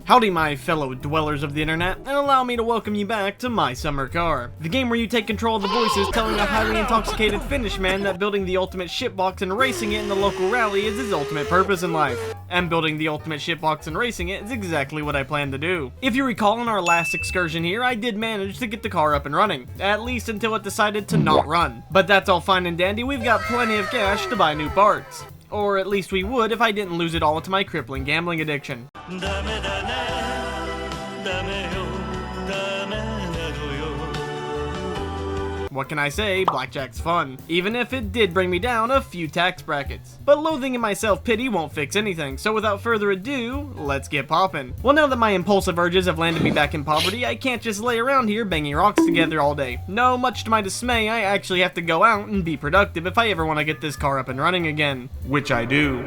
Howdy my fellow dwellers of the internet, and allow me to welcome you back to mysummercar, the game where you take control of the voices telling a highly intoxicated Finnish man that building the ultimate shitbox and racing it in the local rally is his ultimate purpose in life. And building the ultimate shitbox and racing it is exactly what I plan to do. If you recall in our last excursion here, I did manage to get the car up and running, at least until it decided to not run. But that's all fine and dandy, we've got plenty of cash to buy new parts. Or at least we would if I didn't lose it all to my crippling gambling addiction. What can I say, blackjack's fun, even if it did bring me down a few tax brackets. But loathing in my self-pity won't fix anything, so without further ado, let's get poppin'. Well, now that my impulsive urges have landed me back in poverty, I can't just lay around here banging rocks together all day. No, much to my dismay, I actually have to go out and be productive if I ever want to get this car up and running again. Which I do.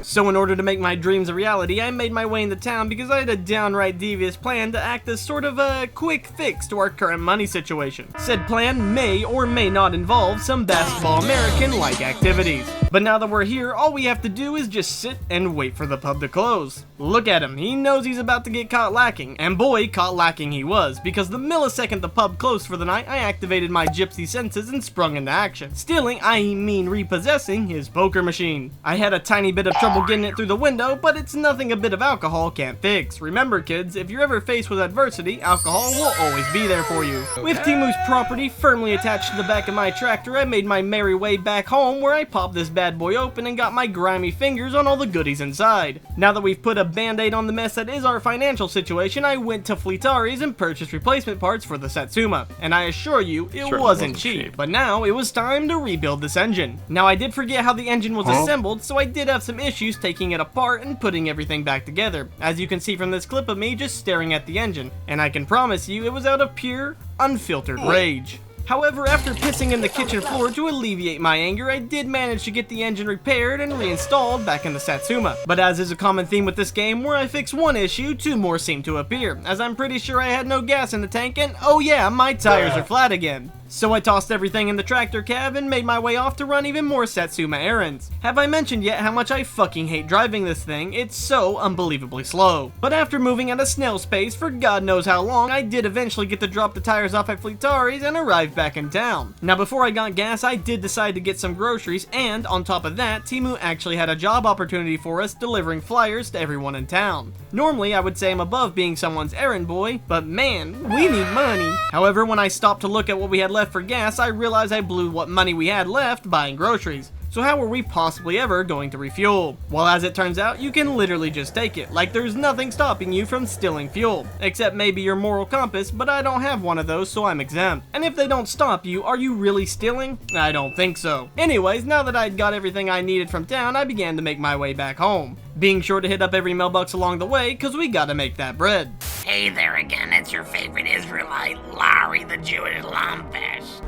So in order to make my dreams a reality, I made my way into town because I had a downright devious plan to act as sort of a quick fix to our current money situation. Said plan may or may not involve some basketball American-like activities. But now that we're here, all we have to do is just sit and wait for the pub to close. Look at him, he knows he's about to get caught lacking. And boy, caught lacking he was, because the millisecond the pub closed for the night, I activated my gypsy senses and sprung into action. Stealing, I mean repossessing, his poker machine. I had a tiny bit of trouble getting it through the window, but it's nothing a bit of alcohol can't fix. Remember kids, if you're ever faced with adversity, alcohol will always be there for you. With Timu's property firmly attached to the back of my tractor, I made my merry way back home where I popped this bad boy open and got my grimy fingers on all the goodies inside. Now that we've put a band-aid on the mess that is our financial situation, I went to Fleetari's and purchased replacement parts for the Satuma. And I assure you, it wasn't cheap. But now, it was time to rebuild this engine. Now I did forget how the engine was assembled, so I did have some issues taking it apart and putting everything back together, as you can see from this clip of me just staring at the engine, and I can promise you it was out of pure, unfiltered rage. However, after pissing in the kitchen floor to alleviate my anger, I did manage to get the engine repaired and reinstalled back in the Satuma. But as is a common theme with this game, where I fix one issue, two more seem to appear, as I'm pretty sure I had no gas in the tank and oh yeah, my tires are flat again. So I tossed everything in the tractor cab and made my way off to run even more Satuma errands. Have I mentioned yet how much I fucking hate driving this thing? It's so unbelievably slow. But after moving at a snail's pace for God knows how long, I did eventually get to drop the tires off at Fleetari's and arrive back in town. Now before I got gas, I did decide to get some groceries, and on top of that, Timu actually had a job opportunity for us delivering flyers to everyone in town. Normally I would say I'm above being someone's errand boy, but man, we need money. However, when I stopped to look at what we had left for gas, I realized I blew what money we had left buying groceries. So how were we possibly ever going to refuel? Well, as it turns out, you can literally just take it, like there's nothing stopping you from stealing fuel. Except maybe your moral compass, but I don't have one of those, so I'm exempt. And if they don't stop you, are you really stealing? I don't think so. Anyways, now that I'd got everything I needed from town, I began to make my way back home. Being sure to hit up every mailbox along the way, cause we gotta make that bread. Hey there again, it's your favorite Israelite, Larry the Jewish Lumpfish.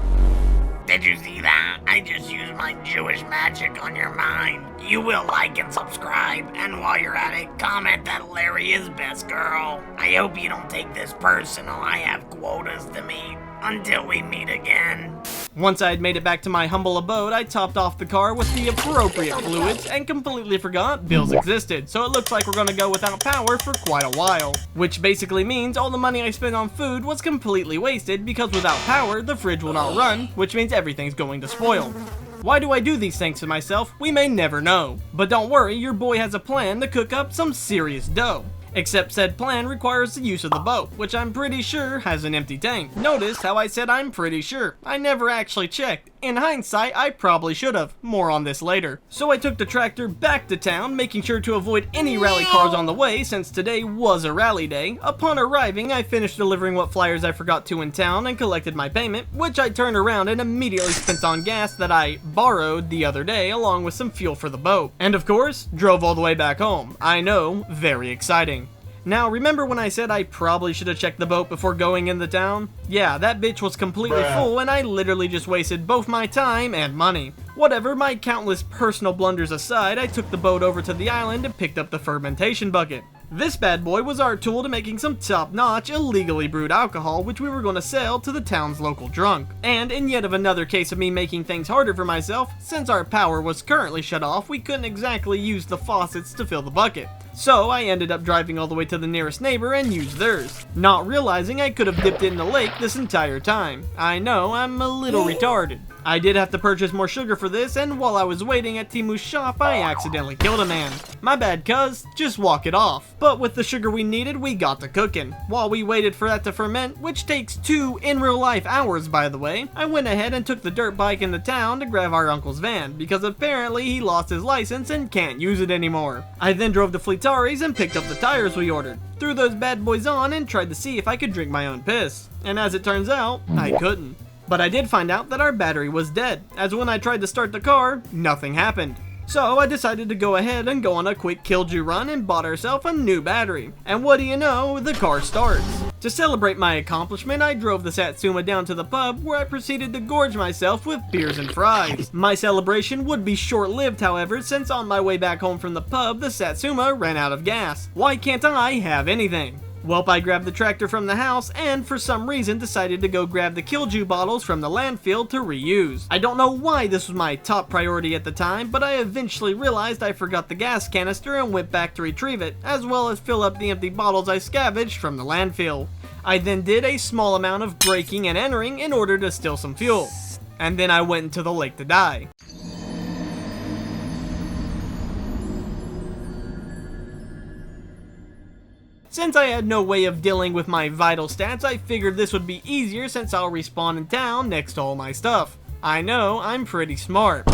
Did you see that? I just used my Jewish magic on your mind. You will like and subscribe, and while you're at it, comment that Larry is best girl. I hope you don't take this personal, I have quotas to meet. Until we meet again. Once I had made it back to my humble abode, I topped off the car with the appropriate fluids and completely forgot bills existed, so it looks like we're gonna go without power for quite a while. Which basically means all the money I spent on food was completely wasted because without power, the fridge will not run, which means everything's going to spoil. Why do I do these things to myself? We may never know. But don't worry, your boy has a plan to cook up some serious dough. Except said plan requires the use of the boat, which I'm pretty sure has an empty tank. Notice how I said I'm pretty sure. I never actually checked. In hindsight, I probably should have. More on this later. So I took the tractor back to town, making sure to avoid any rally cars on the way since today was a rally day. Upon arriving, I finished delivering what flyers I forgot to in town and collected my payment, which I turned around and immediately spent on gas that I borrowed the other day along with some fuel for the boat. And of course, drove all the way back home. I know, very exciting. Now, remember when I said I probably should have checked the boat before going into town? Yeah, that bitch was completely full and I literally just wasted both my time and money. Whatever, my countless personal blunders aside, I took the boat over to the island and picked up the fermentation bucket. This bad boy was our tool to making some top-notch, illegally brewed alcohol which we were going to sell to the town's local drunk. And in yet of another case of me making things harder for myself, since our power was currently shut off, we couldn't exactly use the faucets to fill the bucket. So I ended up driving all the way to the nearest neighbor and used theirs, not realizing I could have dipped it in the lake this entire time. I know, I'm a little retarded. I did have to purchase more sugar for this, and while I was waiting at Timu's shop, I accidentally killed a man. My bad, cuz, just walk it off. But with the sugar we needed, we got to cooking. While we waited for that to ferment, which takes 2 in real life hours by the way, I went ahead and took the dirt bike into town to grab our uncle's van, because apparently he lost his license and can't use it anymore. I then drove to Fleetari's and picked up the tires we ordered, threw those bad boys on and tried to see if I could drink my own piss. And as it turns out, I couldn't. But I did find out that our battery was dead, as when I tried to start the car, nothing happened. So I decided to go ahead and go on a quick killdew run and bought ourselves a new battery. And what do you know, the car starts. To celebrate my accomplishment, I drove the Satuma down to the pub where I proceeded to gorge myself with beers and fries. My celebration would be short-lived, however, since on my way back home from the pub, the Satuma ran out of gas. Why can't I have anything? Welp, I grabbed the tractor from the house and for some reason decided to go grab the killdew bottles from the landfill to reuse. I don't know why this was my top priority at the time, but I eventually realized I forgot the gas canister and went back to retrieve it, as well as fill up the empty bottles I scavenged from the landfill. I then did a small amount of breaking and entering in order to steal some fuel. And then I went into the lake to die. Since I had no way of dealing with my vital stats, I figured this would be easier since I'll respawn in town next to all my stuff. I know, I'm pretty smart.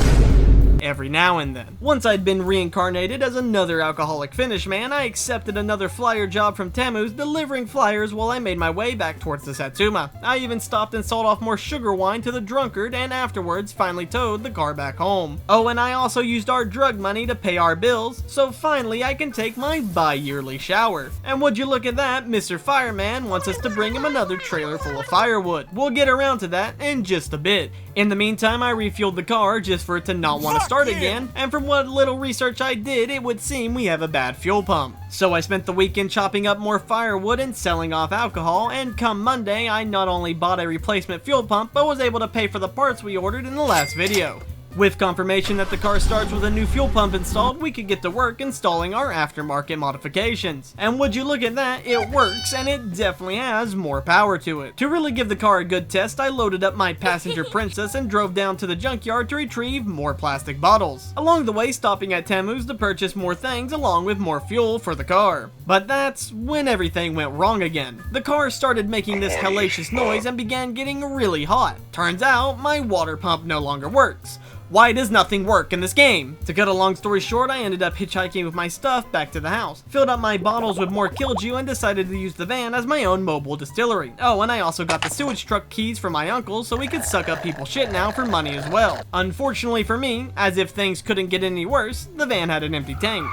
Every now and then. Once I'd been reincarnated as another alcoholic finish man, I accepted another flyer job from Temu's delivering flyers while I made my way back towards the Satuma. I even stopped and sold off more sugar wine to the drunkard and afterwards finally towed the car back home. Oh, and I also used our drug money to pay our bills, so finally I can take my bi-yearly shower. And would you look at that, Mr. Fireman wants us to bring him another trailer full of firewood. We'll get around to that in just a bit. In the meantime, I refueled the car just for it to not want to start again, and from what little research I did, it would seem we have a bad fuel pump. So I spent the weekend chopping up more firewood and selling off alcohol, and come Monday, I not only bought a replacement fuel pump, but was able to pay for the parts we ordered in the last video. With confirmation that the car starts with a new fuel pump installed, we could get to work installing our aftermarket modifications. And would you look at that, it works, and it definitely has more power to it. To really give the car a good test, I loaded up my passenger princess and drove down to the junkyard to retrieve more plastic bottles. Along the way, stopping at Temu's to purchase more things along with more fuel for the car. But that's when everything went wrong again. The car started making this hellacious noise and began getting really hot. Turns out, my water pump no longer works. Why does nothing work in this game? To cut a long story short, I ended up hitchhiking with my stuff back to the house, filled up my bottles with more killdew, and decided to use the van as my own mobile distillery. Oh, and I also got the sewage truck keys for my uncle so we could suck up people's shit now for money as well. Unfortunately for me, as if things couldn't get any worse, the van had an empty tank.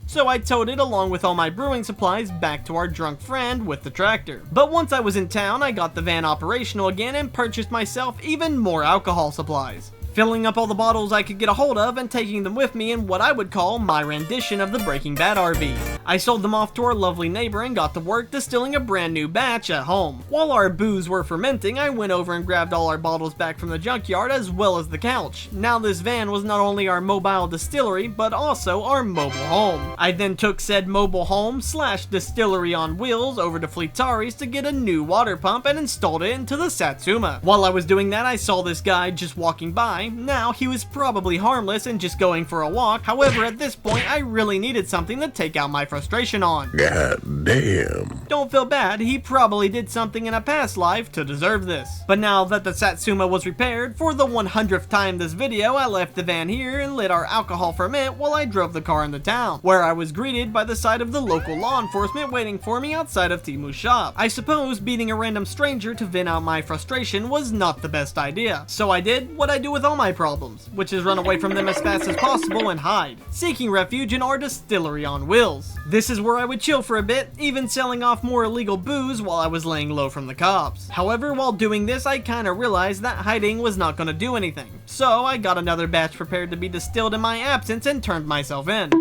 So I towed it along with all my brewing supplies back to our drunk friend with the tractor. But once I was in town, I got the van operational again and purchased myself even more alcohol supplies, filling up all the bottles I could get a hold of and taking them with me in what I would call my rendition of the Breaking Bad RV. I sold them off to our lovely neighbor and got to work distilling a brand new batch at home. While our booze were fermenting, I went over and grabbed all our bottles back from the junkyard as well as the couch. Now this van was not only our mobile distillery, but also our mobile home. I then took said mobile home / distillery on wheels over to Fleetari's to get a new water pump and installed it into the Satuma. While I was doing that, I saw this guy just walking by. Now, he was probably harmless and just going for a walk. However, at this point, I really needed something to take out my frustration on. God damn. Don't feel bad, he probably did something in a past life to deserve this. But now that the Satuma was repaired, for the 100th time this video, I left the van here and let our alcohol ferment while I drove the car into town, where I was greeted by the sight of the local law enforcement waiting for me outside of Timu's shop. I suppose beating a random stranger to vent out my frustration was not the best idea, so I did what I do with all my problems, which is run away from them as fast as possible and hide, seeking refuge in our distillery on wheels. This is where I would chill for a bit, even selling off more illegal booze while I was laying low from the cops. However, while doing this, I kinda realized that hiding was not gonna do anything, so I got another batch prepared to be distilled in my absence and turned myself in.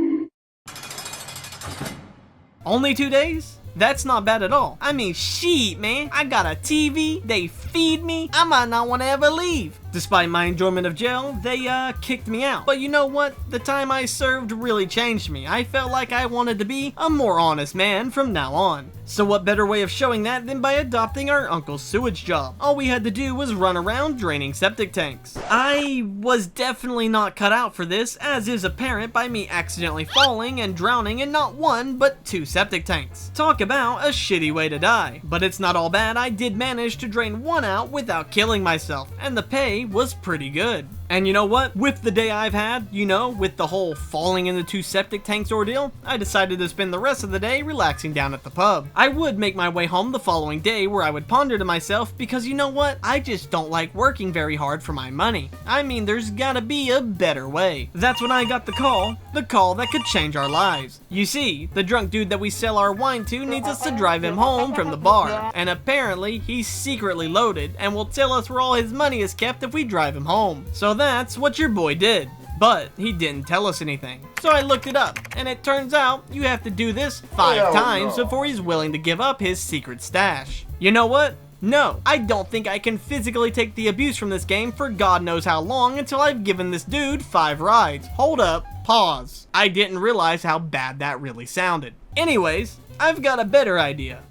Only 2 days? That's not bad at all. I mean, shit, man. I got a TV, they feed me, I might not want to ever leave. Despite my enjoyment of jail, they kicked me out. But you know what? The time I served really changed me. I felt like I wanted to be a more honest man from now on. So what better way of showing that than by adopting our uncle's sewage job? All we had to do was run around draining septic tanks. I was definitely not cut out for this, as is apparent by me accidentally falling and drowning in not one, but 2 septic tanks. Talk about a shitty way to die. But it's not all bad. I did manage to drain one out without killing myself, and the pay was pretty good. And you know what? With the day I've had, with the whole falling in the 2 septic tanks ordeal, I decided to spend the rest of the day relaxing down at the pub. I would make my way home the following day where I would ponder to myself, because you know what? I just don't like working very hard for my money. I mean, there's gotta be a better way. That's when I got the call that could change our lives. You see, the drunk dude that we sell our wine to needs us to drive him home from the bar, and apparently he's secretly loaded and will tell us where all his money is kept if we drive him home. So that's what your boy did. But he didn't tell us anything. So I looked it up, and it turns out you have to do this 5 times before he's willing to give up his secret stash. You know what? No, I don't think I can physically take the abuse from this game for God knows how long until I've given this dude 5 rides. Hold up, pause. I didn't realize how bad that really sounded. Anyways, I've got a better idea.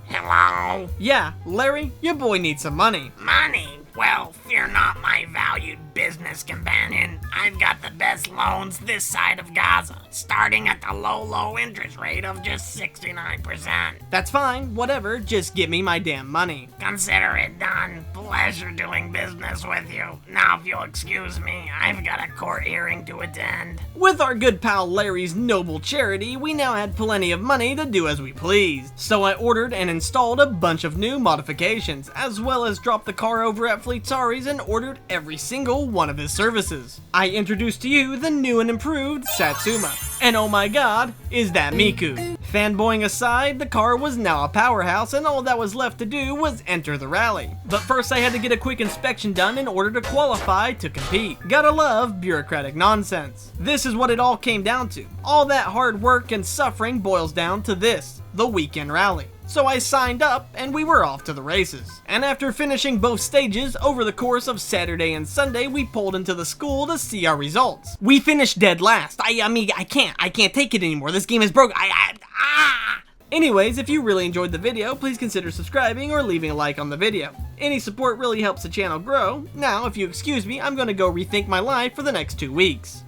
Hello? Yeah, Larry, your boy needs some money. Money? Well, fear not, my valued business companion. I've got the best loans this side of Gaza, starting at the low interest rate of just 69%. That's fine, whatever, just give me my damn money. Consider it done. Pleasure doing business with you. Now, if you'll excuse me, I've got a court hearing to attend. With our good pal Larry's noble charity, we now had plenty of money to do as we pleased. So I ordered and installed a bunch of new modifications, as well as dropped the car over at Fleetari's and ordered every single one of his services. I introduced to you the new and improved Satuma. And oh my god, is that Miku. Fanboying aside, the car was now a powerhouse and all that was left to do was enter the rally. But first I had to get a quick inspection done in order to qualify to compete. Gotta love bureaucratic nonsense. This is what it all came down to. All that hard work and suffering boils down to this, the weekend rally. So I signed up and we were off to the races. And after finishing both stages over the course of Saturday and Sunday, we pulled into the school to see our results. We finished dead last. I mean, I can't take it anymore. This game is broke. Anyways, if you really enjoyed the video, please consider subscribing or leaving a like on the video. Any support really helps the channel grow. Now, if you excuse me, I'm gonna go rethink my life for the next 2 weeks.